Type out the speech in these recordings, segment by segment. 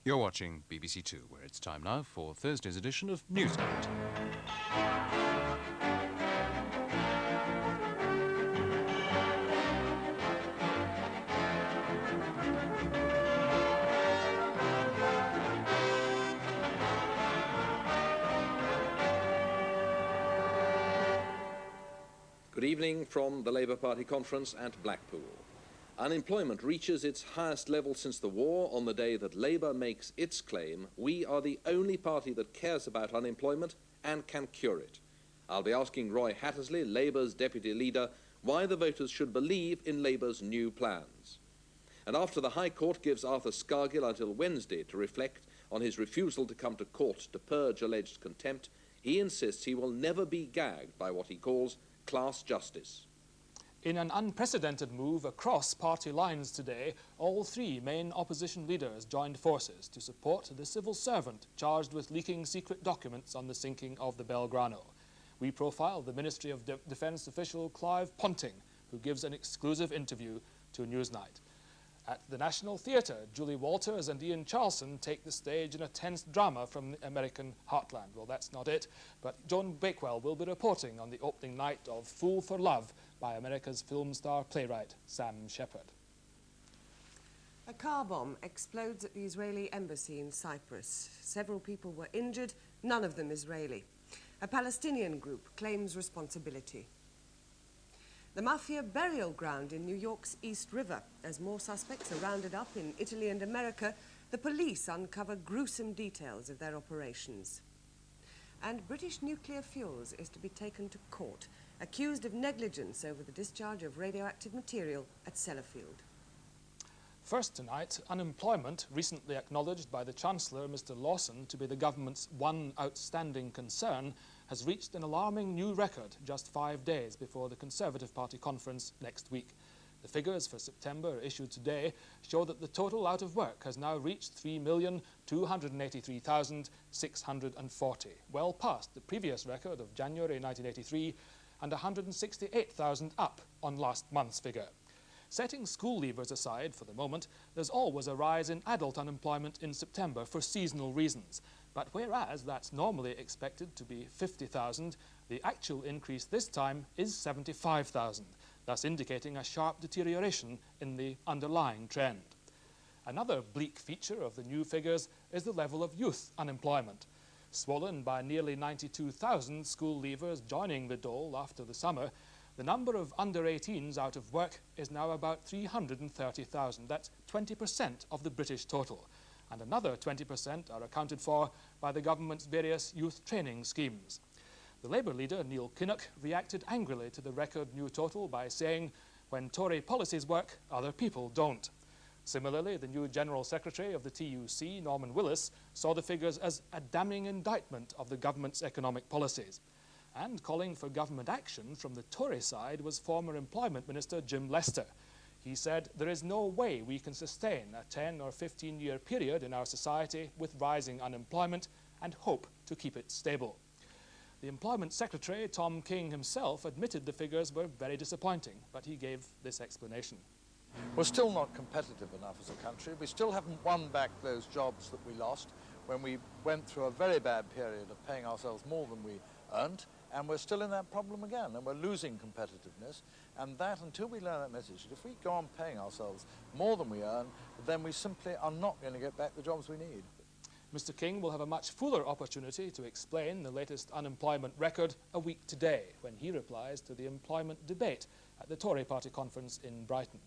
You're watching BBC2, where it's time now for Thursday's edition of Newsnight. Good evening from the Labour Party conference at Blackpool. Unemployment reaches its highest level since the war on the day that Labour makes its claim, we are the only party that cares about unemployment and can cure it. I'll be asking Roy Hattersley, Labour's deputy leader, why the voters should believe in Labour's new plans. And after the High Court gives Arthur Scargill until Wednesday to reflect on his refusal to come to court to purge alleged contempt, he insists he will never be gagged by what he calls class justice. In an unprecedented move across party lines today, all three main opposition leaders joined forces to support the civil servant charged with leaking secret documents on the sinking of the Belgrano. We profile the Ministry of Defence official Clive Ponting, who gives an exclusive interview to Newsnight. At the National Theatre, Julie Walters and Ian Charlson take the stage in a tense drama from the American heartland. Well, that's not it, but Joan Bakewell will be reporting on the opening night of Fool for Love by America's film star playwright Sam Shepard. A car bomb explodes at the Israeli embassy in Cyprus. Several people were injured, none of them Israeli. A Palestinian group claims responsibility. The mafia burial ground in New York's East River. As more suspects are rounded up in Italy and America, the police uncover gruesome details of their operations. And British Nuclear Fuels is to be taken to court, accused of negligence over the discharge of radioactive material at Sellafield. First tonight, unemployment, recently acknowledged by the Chancellor, Mr Lawson, to be the government's one outstanding concern, has reached an alarming new record just 5 days before the Conservative Party conference next week. The figures for September issued today show that the total out of work has now reached 3,283,640, well past the previous record of January 1983 and 168,000 up on last month's figure. Setting school leavers aside for the moment, there's always a rise in adult unemployment in September for seasonal reasons. But whereas that's normally expected to be 50,000, the actual increase this time is 75,000, thus indicating a sharp deterioration in the underlying trend. Another bleak feature of the new figures is the level of youth unemployment. Swollen by nearly 92,000 school leavers joining the dole after the summer, the number of under-18s out of work is now about 330,000. That's 20% of the British total. And another 20% are accounted for by the government's various youth training schemes. The Labour leader, Neil Kinnock, reacted angrily to the record new total by saying, when Tory policies work, other people don't. Similarly, the new General Secretary of the TUC, Norman Willis, saw the figures as a damning indictment of the government's economic policies. And calling for government action from the Tory side was former Employment Minister Jim Lester. He said, there is no way we can sustain a 10 or 15-year period in our society with rising unemployment and hope to keep it stable. The Employment Secretary, Tom King himself, admitted the figures were very disappointing, but he gave this explanation. We're still not competitive enough as a country. We still haven't won back those jobs that we lost when we went through a very bad period of paying ourselves more than we earned. And we're still in that problem again, and we're losing competitiveness. And that, until we learn that message, that if we go on paying ourselves more than we earn, then we simply are not going to get back the jobs we need. Mr King will have a much fuller opportunity to explain the latest unemployment record a week today, when he replies to the employment debate at the Tory party conference in Brighton.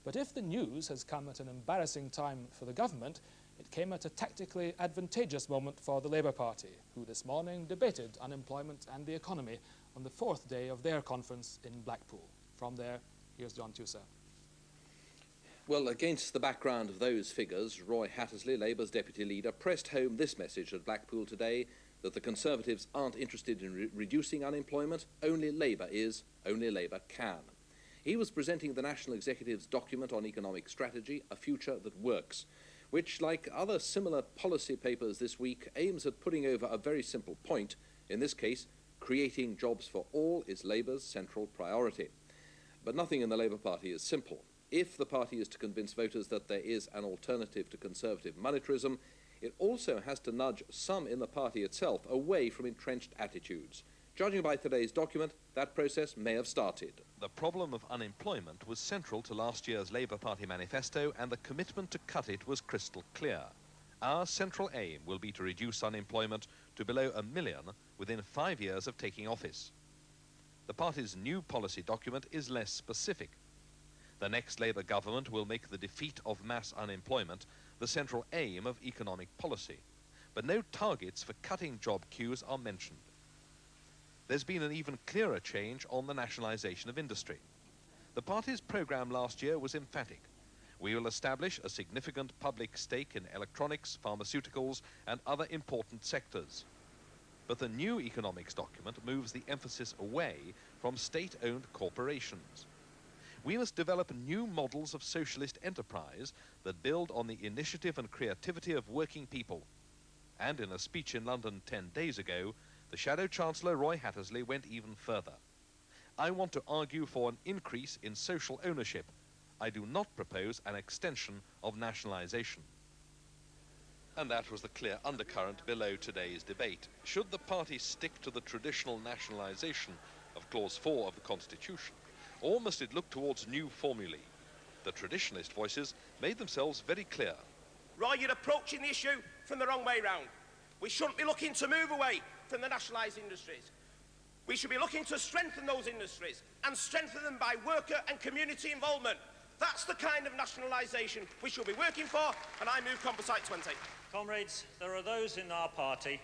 But if the news has come at an embarrassing time for the government, it came at a tactically advantageous moment for the Labour Party, who this morning debated unemployment and the economy on the fourth day of their conference in Blackpool. From there, here's John Tusa. Well, against the background of those figures, Roy Hattersley, Labour's deputy leader, pressed home this message at Blackpool today, that the Conservatives aren't interested in reducing unemployment. Only Labour is, only Labour can. He was presenting the National Executive's document on economic strategy, A Future That Works, which, like other similar policy papers this week, aims at putting over a very simple point. In this case, creating jobs for all is Labour's central priority. But nothing in the Labour Party is simple. If the party is to convince voters that there is an alternative to Conservative monetarism, It also has to nudge some in the party itself away from entrenched attitudes. Judging by today's document, that process may have started. The problem of unemployment was central to last year's Labour Party manifesto, and the commitment to cut it was crystal clear. Our central aim will be to reduce unemployment to below 1 million within 5 years of taking office. The party's new policy document is less specific. The next Labour government will make the defeat of mass unemployment the central aim of economic policy, but no targets for cutting job queues are mentioned. There's been an even clearer change on the nationalisation of industry. The party's programme last year was emphatic. We will establish a significant public stake in electronics, pharmaceuticals and other important sectors. But the new economics document moves the emphasis away from state-owned corporations. We must develop new models of socialist enterprise that build on the initiative and creativity of working people. And in a speech in London 10 days ago, the Shadow Chancellor Roy Hattersley went even further. I want to argue for an increase in social ownership. I do not propose an extension of nationalisation. And that was the clear undercurrent below today's debate. Should the party stick to the traditional nationalisation of Clause 4 of the Constitution, or must it look towards new formulae? The traditionalist voices made themselves very clear. Roy, you're approaching the issue from the wrong way round. We shouldn't be looking to move away from the nationalised industries. We should be looking to strengthen those industries and strengthen them by worker and community involvement. That's the kind of nationalisation we should be working for, and I move Composite 20. Comrades, there are those in our party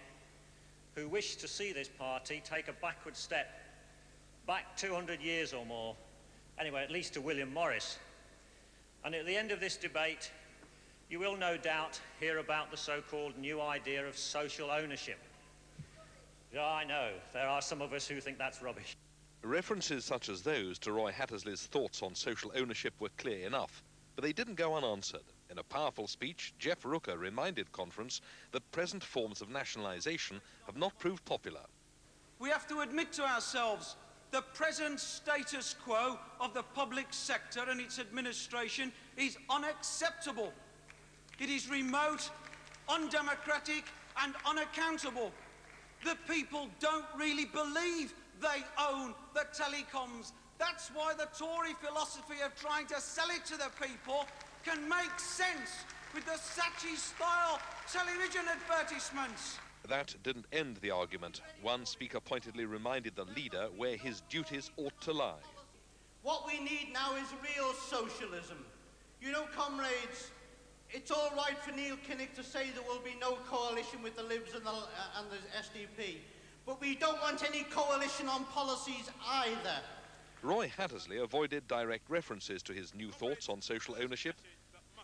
who wish to see this party take a backward step, back 200 years or more, anyway, at least to William Morris. And at the end of this debate, you will no doubt hear about the so-called new idea of social ownership. Yeah, I know, there are some of us who think that's rubbish. References such as those to Roy Hattersley's thoughts on social ownership were clear enough, but they didn't go unanswered. In a powerful speech, Jeff Rooker reminded conference that present forms of nationalisation have not proved popular. We have to admit to ourselves the present status quo of the public sector and its administration is unacceptable. It is remote, undemocratic and unaccountable. The people don't really believe they own the telecoms. That's why the Tory philosophy of trying to sell it to the people can make sense with the Saatchi-style television advertisements. That didn't end the argument. One speaker pointedly reminded the leader where his duties ought to lie. What we need now is real socialism. You know, comrades, it's all right for Neil Kinnock to say there will be no coalition with the Libs and the SDP, but we don't want any coalition on policies either. Roy Hattersley avoided direct references to his new thoughts on social ownership.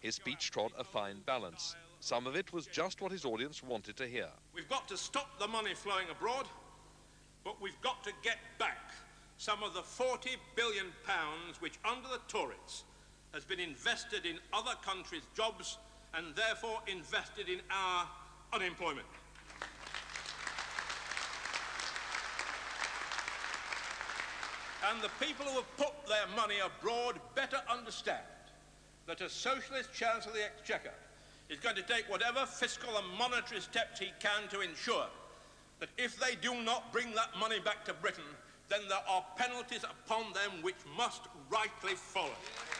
His speech trod a fine balance. Some of it was just what his audience wanted to hear. We've got to stop the money flowing abroad, but we've got to get back some of the £40 billion which, under the Tories, has been invested in other countries' jobs and therefore invested in our unemployment. And the people who have put their money abroad better understand that a socialist Chancellor of the Exchequer is going to take whatever fiscal and monetary steps he can to ensure that if they do not bring that money back to Britain, then there are penalties upon them which must rightly follow.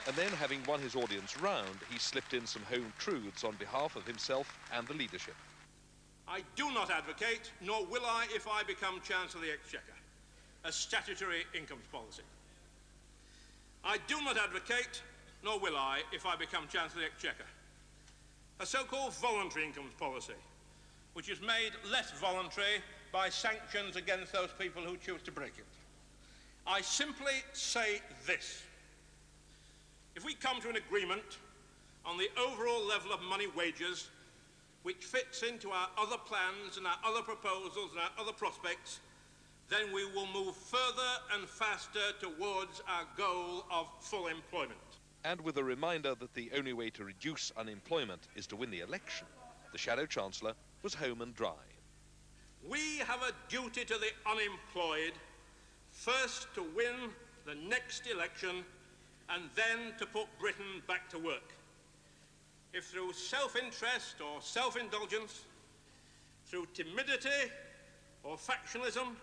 And then, having won his audience round, he slipped in some home truths on behalf of himself and the leadership. I do not advocate, nor will I if I become Chancellor of the Exchequer, a statutory incomes policy. I do not advocate, nor will I if I become Chancellor of the Exchequer, a so-called voluntary incomes policy, which is made less voluntary by sanctions against those people who choose to break it. I simply say this. If we come to an agreement on the overall level of money wages, which fits into our other plans and our other proposals and our other prospects, then we will move further and faster towards our goal of full employment. And with a reminder that the only way to reduce unemployment is to win the election, the Shadow Chancellor was home and dry. We have a duty to the unemployed, first to win the next election and then to put Britain back to work. if through self-interest or self-indulgence, through timidity or factionalism,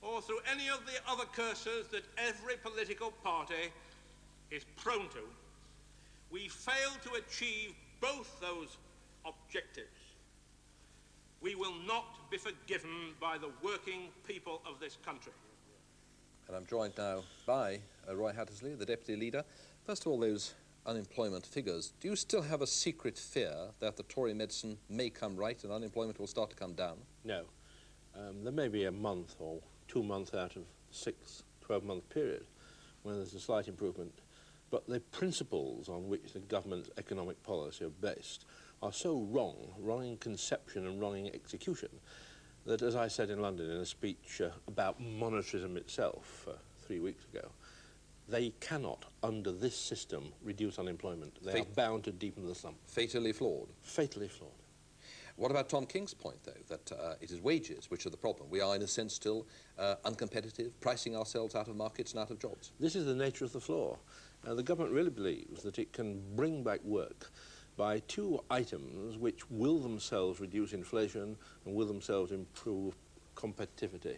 or through any of the other curses that every political party is prone to, we fail to achieve both those objectives, we will not be forgiven by the working people of this country. And I'm joined now by Roy Hattersley, the Deputy Leader. First of all, those unemployment figures. Do you still have a secret fear that the Tory medicine may come right and unemployment will start to come down? No. There may be a month or 2 months out of 12-month period when there's a slight improvement, but the principles on which the government's economic policy are based are so wrong in conception and wrong in execution, that, as I said in London in a speech about monetarism itself 3 weeks ago, they cannot, under this system, reduce unemployment. They are bound to deepen the slump. Fatally flawed. Fatally flawed. What about Tom King's point, though, that it is wages which are the problem? We are, in a sense, still uncompetitive, pricing ourselves out of markets and out of jobs. This is the nature of the flaw. The government really believes that it can bring back work by two items which will themselves reduce inflation and will themselves improve competitivity.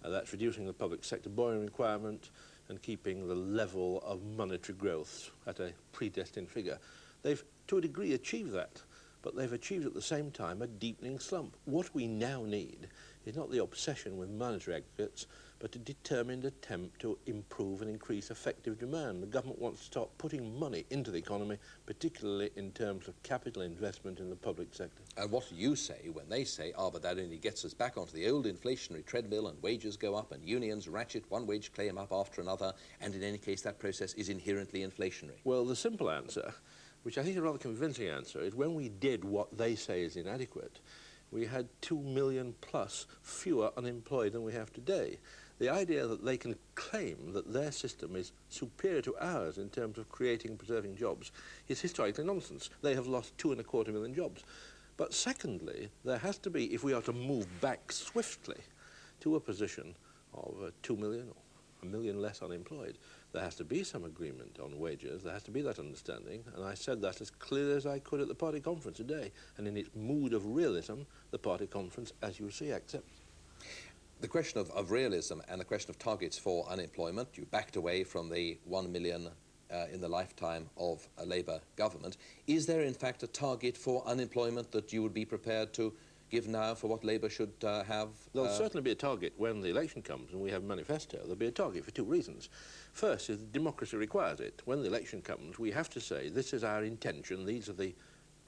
That's reducing the public sector borrowing requirement and keeping the level of monetary growth at a predestined figure. They've, to a degree, achieved that, but they've achieved at the same time a deepening slump. What we now need is not the obsession with monetary aggregates, but a determined attempt to improve and increase effective demand. The government wants to start putting money into the economy, particularly in terms of capital investment in the public sector. And what you say when they say, but that only gets us back onto the old inflationary treadmill and wages go up and unions ratchet one wage claim up after another, and in any case that process is inherently inflationary? Well, the simple answer, which I think is a rather convincing answer, is when we did what they say is inadequate, we had 2 million plus fewer unemployed than we have today. The idea that they can claim that their system is superior to ours in terms of creating and preserving jobs is historically nonsense. They have lost 2.25 million jobs. But secondly, there has to be, if we are to move back swiftly to a position of 2 million or 1 million less unemployed, there has to be some agreement on wages, there has to be that understanding, and I said that as clearly as I could at the party conference today, and in its mood of realism, the party conference, as you see, accepts. The question of realism and the question of targets for unemployment, you backed away from the 1 million in the lifetime of a Labour government. Is there in fact a target for unemployment that you would be prepared to give now for what Labour should have? There'll certainly be a target when the election comes and we have a manifesto. There'll be a target for two reasons. First is democracy requires it. When the election comes, we have to say this is our intention, these are the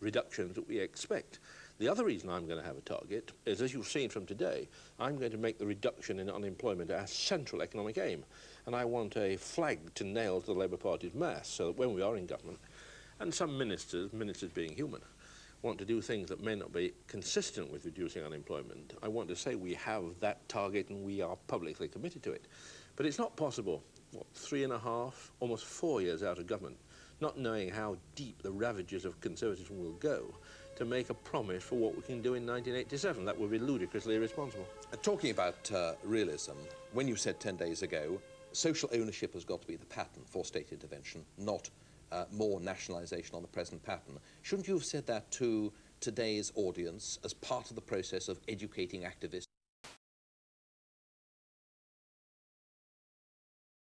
reductions that we expect. The other reason I'm going to have a target is, as you've seen from today, I'm going to make the reduction in unemployment our central economic aim. And I want a flag to nail to the Labour Party's mast so that when we are in government, and some ministers being human, want to do things that may not be consistent with reducing unemployment, I want to say we have that target and we are publicly committed to it. But it's not possible, 3.5, almost 4 years out of government, not knowing how deep the ravages of conservatism will go, to make a promise for what we can do in 1987. That would be ludicrously irresponsible. Talking about realism, when you said 10 days ago, social ownership has got to be the pattern for state intervention, not more nationalisation on the present pattern. Shouldn't you have said that to today's audience as part of the process of educating activists